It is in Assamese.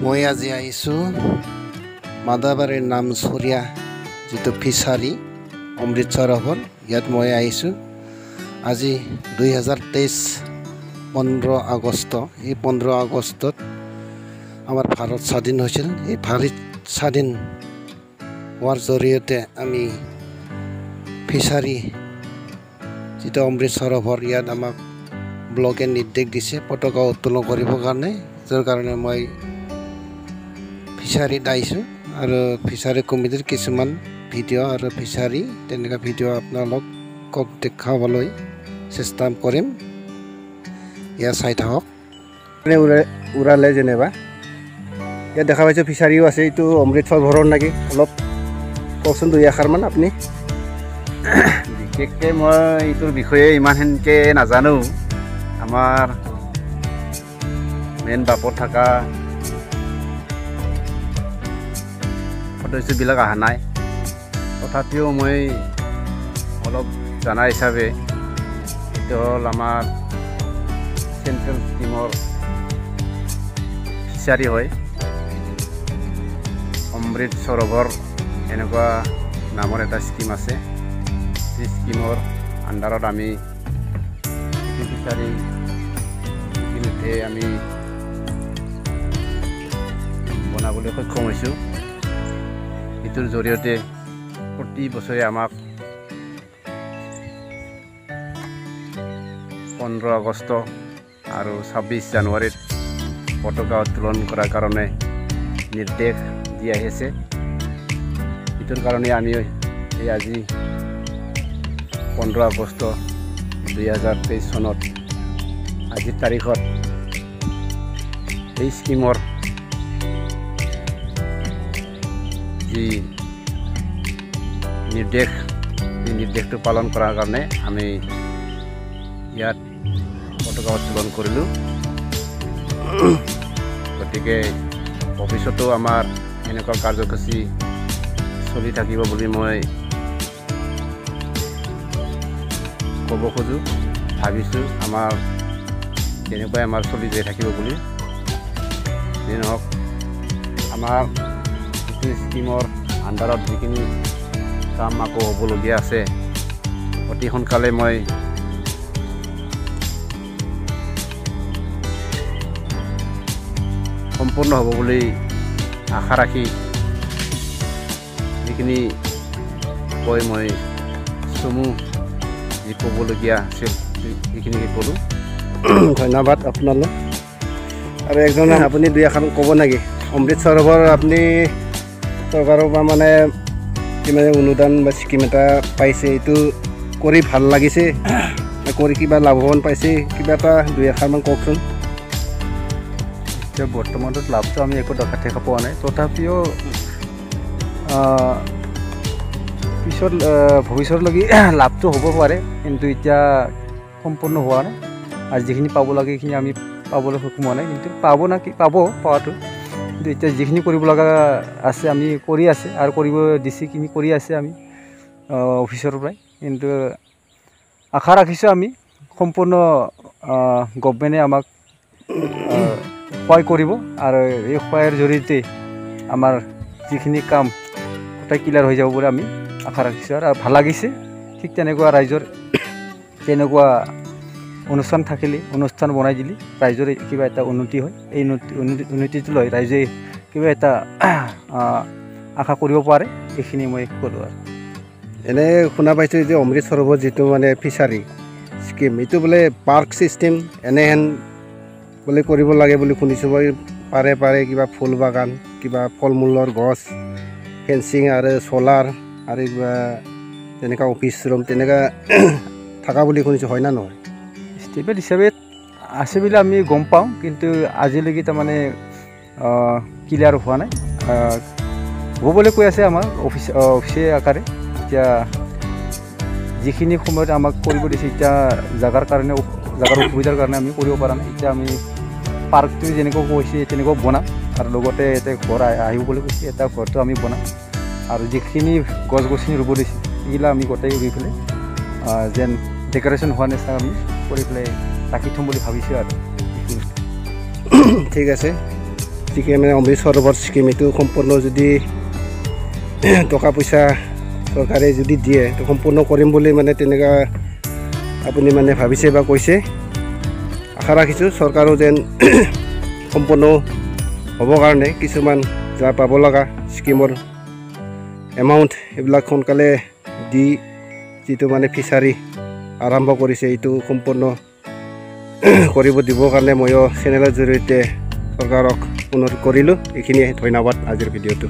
মই আজি আহিছোঁ মাদাবাৰীৰ নাম চৰিয়া যিটো ফিচাৰী অমৃতসৰৰ ইয়াত মই আহিছোঁ আজি 2023 15 আগষ্ট এই 15 আগষ্টত আমাৰ ভাৰত স্বাধীন হৈছিল এই ভাৰত স্বাধীন হোৱাৰ জৰিয়তে আমি ফিচাৰী যিটো অমৃতসৰৰ ইয়াত আমাক ব্লকে নিৰ্দেশ দিছে পতাকা উত্তোলন কৰিবৰ কাৰণে যাৰ কাৰণে মই ফিচাৰীত আহিছোঁ আৰু ফিচাৰী কমিটিৰ কিছুমান ভিডিঅ' আৰু ফিচাৰী তেনেকুৱা ভিডিঅ' আপোনালোকক দেখাবলৈ চেষ্টা কৰিম এয়া চাই থাকক উৰালে যেনিবা ইয়াত দেখা পাইছোঁ ফিচাৰীও আছে এইটো অমৃতসৰৰ নেকি অলপ কওকচোন দুই এষাৰমান আপুনি বিশেষকৈ মই এইটোৰ বিষয়ে ইমানকৈ নাজানো আমাৰ মেইন বাপত থকা সদস্যবিলাক অহা নাই তথাপিও মই অলপ জনা হিচাপে এইটো হ'ল আমাৰ চেণ্ট্ৰেল স্কিমৰ ফিচাৰী হয় অমৃত সৰোবৰ এনেকুৱা নামৰ এটা স্কিম আছে সেই স্কিমৰ আণ্ডাৰত আমি ফিচাৰী ইতিমধ্যে আমি বনাবলৈ সক্ষম হৈছোঁ এইটোৰ জৰিয়তে প্ৰতি বছৰে আমাক 15 আগষ্ট আৰু 26 জানুৱাৰীত পতাকা উত্তোলন কৰাৰ কাৰণে নিৰ্দেশ দি আহিছে এইটোৰ কাৰণে আমি এই আজি 15 আগষ্ট 2023 চনত আজিৰ তাৰিখত এই স্কিমৰ যি নিৰ্দেশ এই নিৰ্দেশটো পালন কৰাৰ কাৰণে আমি ইয়াত পতাকা উত্তোলন কৰিলোঁ গতিকে ভৱিষ্যতেও আমাৰ এনেকুৱা কাৰ্যসূচী চলি থাকিব বুলি মই ক'ব খোজোঁ ভাবিছোঁ আমাৰ তেনেকুৱাই আমাৰ চলি যাই থাকিব বুলি যি নহওক আমাৰ যিটো স্কিমৰ আণ্ডাৰত যিখিনি কাম আকৌ হ'বলগীয়া আছে অতি সোনকালে মই সম্পূৰ্ণ হ'ব বুলি আশা ৰাখি যিখিনি কৈ মই চমু যি ক'বলগীয়া আছিল সেইখিনিকে ক'লোঁ ধন্যবাদ আপোনালৈ আৰু একজন আপুনি দুই এখন ক'ব নেকি অমৃতসৰৰ আপুনি চৰকাৰৰ পৰা মানে কিমান অনুদান বা স্কিম এটা পাইছে এইটো কৰি ভাল লাগিছে কৰি কিবা লাভৱান পাইছে কিবা এটা দুই এষাৰমান কওকচোন এতিয়া বৰ্তমানত লাভটো আমি একো দেখা পোৱা নাই তথাপিও পিছত ভৱিষ্যতলৈকে লাভটো হ'ব পাৰে কিন্তু এতিয়া সম্পূৰ্ণ হোৱা নাই আৰু যিখিনি পাব লাগে সেইখিনি আমি পাবলৈ সক্ষম হোৱা নাই কিন্তু পোৱাটো কিন্তু এতিয়া যিখিনি কৰিব লগা আছে আমি কৰি আছে আৰু কৰিব দিছে কিনি কৰি আছে আমি অফিচৰ পৰাই কিন্তু আশা ৰাখিছোঁ আমি সম্পূৰ্ণ গভমেণ্টে আমাক সহায় কৰিব আৰু এই সহায়ৰ জৰিয়তে আমাৰ যিখিনি কাম গোটেই ক্লিয়াৰ হৈ যাব বুলি আমি আশা ৰাখিছোঁ আৰু ভাল লাগিছে ঠিক তেনেকুৱা ৰাইজৰ তেনেকুৱা অনুষ্ঠান থাকিলে অনুষ্ঠান বনাই দিলে ৰাইজৰ কিবা এটা উন্নতি হয় এই উন্নতিটো লৈ ৰাইজে কিবা এটা আশা কৰিব পাৰে এইখিনি মই ক'লোঁ আৰু এনে শুনা পাইছোঁ যে অমৃতসৰৰ যিটো মানে ফিচাৰী স্কিম এইটো বোলে পাৰ্ক ছিষ্টেম এনেহেন বোলে কৰিব লাগে বুলি শুনিছোঁ মই পাৰে কিবা ফুল বাগান কিবা ফল মূলৰ গছ ফেঞ্চিং আৰু চ'লাৰ আৰু কিবা তেনেকুৱা অফিচ ৰুম তেনেকুৱা থকা বুলি শুনিছোঁ হয় না নহয় ষ্টেপেড হিচাপে আছে বুলি আমি গম পাওঁ কিন্তু আজিলৈকে তাৰমানে ক্লিয়াৰ হোৱা নাই হ'ব বুলি কৈ আছে আমাৰ অফিচে আকাৰে এতিয়া যিখিনি সময়ত আমাক কৰিব দিছে এতিয়া জাগাৰ অসুবিধাৰ কাৰণে আমি কৰিব পৰা নাই এতিয়া আমি পাৰ্কটো যেনেকৈ কৈছে তেনেকৈ বনাম আৰু লগতে এটা ঘৰ আহিব বুলি কৈছে এটা ঘৰটো আমি বনাম আৰু যিখিনি গছ গছনি ৰুব দিছে এইগিলা আমি গোটেই ৰুই পেলাই যেন ডেক'ৰেশ্যন হোৱা নিচিনা আমি কৰি পেলাই ৰাখি থ'ম বুলি ভাবিছোঁ আৰু ঠিক আছে যিখিনি মানে অমৃত সৰোবৰ স্কিম এইটো সম্পূৰ্ণ যদি টকা পইচা চৰকাৰে যদি দিয়ে তো সম্পূৰ্ণ কৰিম বুলি মানে তেনেকুৱা আপুনি মানে ভাবিছে বা কৈছে। আশা ৰাখিছোঁ চৰকাৰো যেন সম্পূৰ্ণ হ'বৰ কাৰণে কিছুমান যা পাব লগা স্কিমৰ এমাউণ্ট এইবিলাক সোনকালে দি যিটো মানে ফিচাৰী আৰম্ভ কৰিছে এইটো সম্পূৰ্ণ কৰিব দিবৰ কাৰণে ময়ো চেনেলৰ জৰিয়তে চৰকাৰক অনুৰোধ কৰিলোঁ। এইখিনিয়ে, ধন্যবাদ আজিৰ ভিডিঅ'টো।